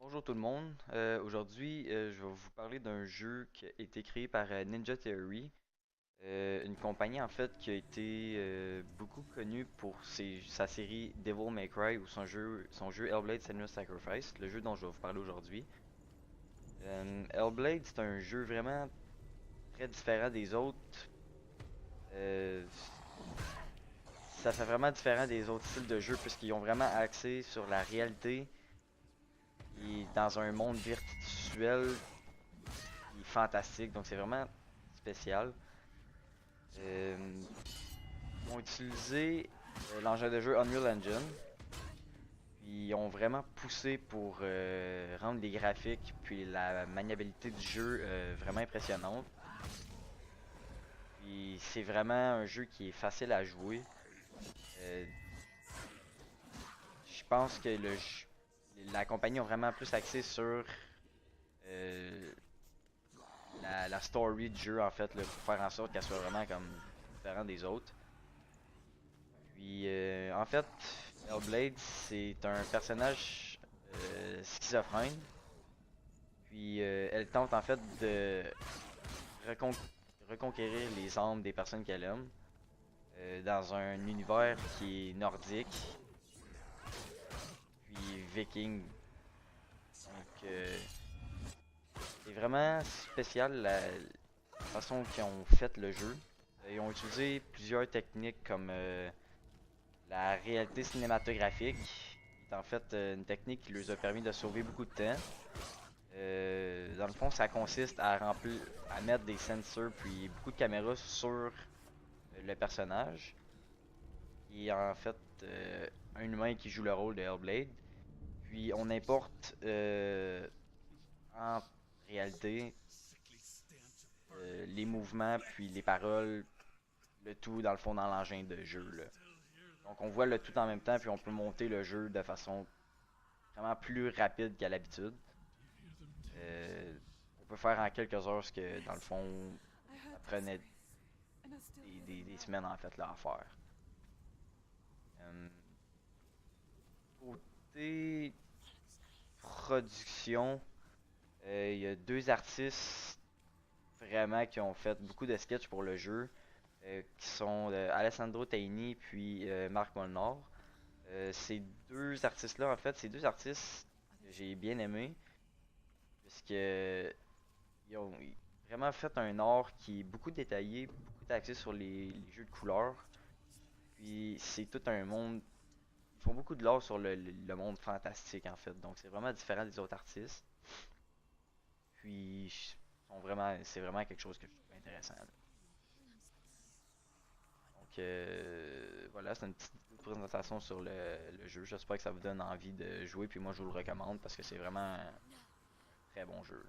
Bonjour tout le monde. Aujourd'hui, je vais vous parler d'un jeu qui a été créé par Ninja Theory, une compagnie en fait qui a été beaucoup connue pour sa série Devil May Cry ou son jeu Hellblade: Senua's Sacrifice, le jeu dont je vais vous parler aujourd'hui. Hellblade, c'est un jeu vraiment très différent des autres. Euh, Ça fait vraiment différent des autres styles de jeu puisqu'ils ont vraiment axé sur la réalité et dans un monde virtuel qui est fantastique, donc c'est vraiment spécial. Euh, Ils ont utilisé l'engin de jeu Unreal Engine, puis ils ont vraiment poussé pour rendre les graphiques puis la maniabilité du jeu vraiment impressionnante. Puis c'est vraiment un jeu qui est facile à jouer. Euh, je pense que la compagnie a vraiment plus axé sur euh, la story du jeu en fait, là, pour faire en sorte qu'elle soit vraiment comme différente des autres. Puis, en fait, Hellblade, c'est un personnage schizophrène. Puis, elle tente en fait de recon- reconquérir les âmes des personnes qu'elle aime dans un univers qui est nordique, puis viking. Donc, c'est vraiment spécial la façon qu'ils ont fait le jeu. Ils ont utilisé plusieurs techniques comme la réalité cinématographique, qui est en fait une technique qui leur a permis de sauver beaucoup de temps. Dans le fond, ça consiste à mettre des sensors puis beaucoup de caméras sur le personnage, qui est en fait un humain qui joue le rôle de Hellblade. Puis on importe en réalité les mouvements puis les paroles, le tout dans le fond dans l'engin de jeu là. Donc on voit le tout en même temps puis on peut monter le jeu de façon vraiment plus rapide qu'à l'habitude. Euh, on peut faire en quelques heures ce que, dans le fond, ça prenait des semaines en fait là, à faire. Euh, Côté production, il y a deux artistes vraiment qui ont fait beaucoup de sketchs pour le jeu, qui sont Alessandro Taini puis Marc Molnar. Ces deux artistes-là, en fait, ces deux artistes que j'ai bien aimés, puisque ils ont vraiment fait un art qui est beaucoup détaillé, beaucoup axé sur les jeux de couleurs. Puis c'est tout un monde. Ils font beaucoup de l'art sur le monde fantastique en fait. Donc c'est vraiment différent des autres artistes. Puis c'est vraiment quelque chose que je trouve intéressant, là. Donc voilà, c'est une petite présentation sur le jeu. J'espère que ça vous donne envie de jouer. Puis moi je vous le recommande parce que c'est vraiment un très bon jeu.